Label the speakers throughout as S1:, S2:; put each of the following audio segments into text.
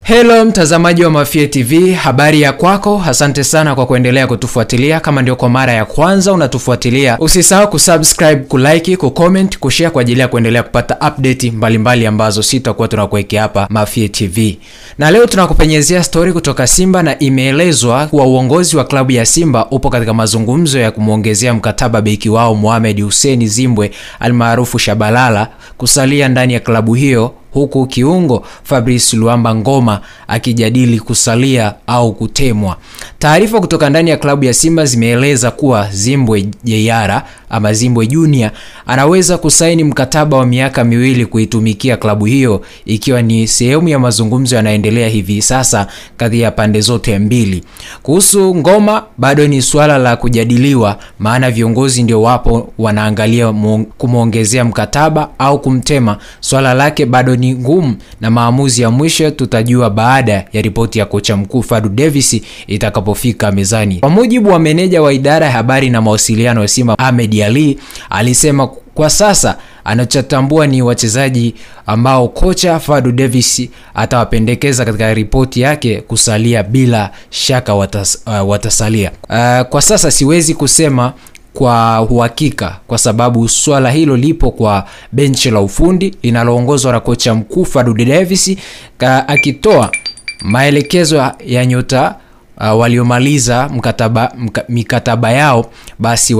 S1: Hello mtazamaji wa Mafie TV, habari ya kwako? Asante sana kwa kuendelea kutufuatilia. Kama ndio kwa mara ya kwanza unatufuatilia, usisahau kusubscribe, kulike, kucomment, kushare kwa ajili ya kuendelea kupata update mbalimbali ambazo sitakuwa tunakuwekea hapa Mafie TV. Na leo tunakupenyezea story kutoka Simba, na imeelezwa kuwa uongozi wa klabu ya Simba upo katika mazungumzo ya kumuongezea mkataba beki wao Mohamed Hussein Zimbwe almaarufu Shabalala kusalia ndani ya klabu hiyo, huku kiungo Fabrice Luamba Ngoma akijadili kusalia au kutemwa. Taarifa kutoka ndani ya klabu ya Simba zimeeleza kuwa Zimbwe Jeyara ama Zimbwe Junior anaweza kusaini mkataba wa miaka 2 kuitumikia klabu hiyo, ikiwa ni sehemu ya mazungumzo yanaendelea hivi sasa kati ya pande zote mbili. Kuhusu Ngoma bado ni swala la kujadiliwa, maana viongozi ndio wapo wanaangalia kumuongezea mkataba au kumtema. Swala lake bado ni ngumu na maamuzi ya mwisho tutajua baada ya ripoti ya kocha mkuu Fadu Davis itakapofika mezani. Kwa mujibu wa meneja wa idara ya habari na mawasiliano ya Simba Ahmed Ali, alisema kwa sasa anachotambua ni wachezaji ambao kocha Fadu Davis atawapendekeza katika ripoti yake kusalia, bila shaka watasalia. Kwa sasa siwezi kusema kwa uhakika kwa sababu swala hilo lipo kwa benchi la ufundi linaloongozwa na kocha mkuu Fadu Davis, akitoa maelekezo ya nyota waliomaliza mikataba yao. Basi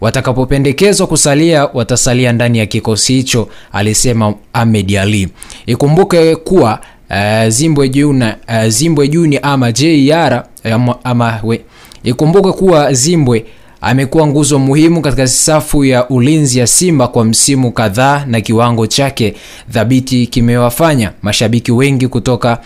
S1: watakapopendekezwa kusalia watasalia ndani ya kikosi hicho, alisema Ahmed Ali. Ikumbuke kuwa Zimbwe Junior ama Jeyara ikumbuke kuwa Zimbwe amekuwa nguzo muhimu katika safu ya ulinzi ya Simba kwa msimu kadhaa, na kiwango chake thabiti kimewafanya mashabiki wengi kutaka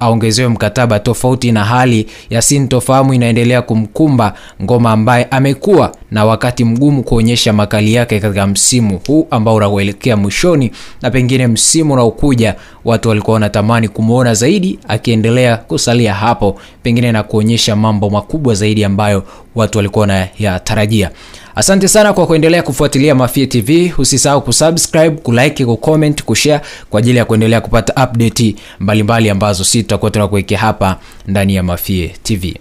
S1: aongezewe mkataba, tofauti na hali ya sintofahamu inaendelea kumkumba Ngoma ambaye amekuwa na wakati mgumu kuonyesha makali yake katika msimu huu ambao unaelekea mwishoni, na pengine msimu unaokuja watu walikuwa wanatamani kumuona zaidi akiendelea kusalia hapo, pengine na kuonyesha mambo makubwa zaidi ambayo watu walikuwa wanayatarajia. Asante sana kwa kuendelea kufuatilia Mafie TV. Usisahau kusubscribe, kulike, kucomment, kushare kwa ajili ya kuendelea kupata update mbalimbali ambazo sitakuwa tunakuwekea hapa ndani ya Mafie TV.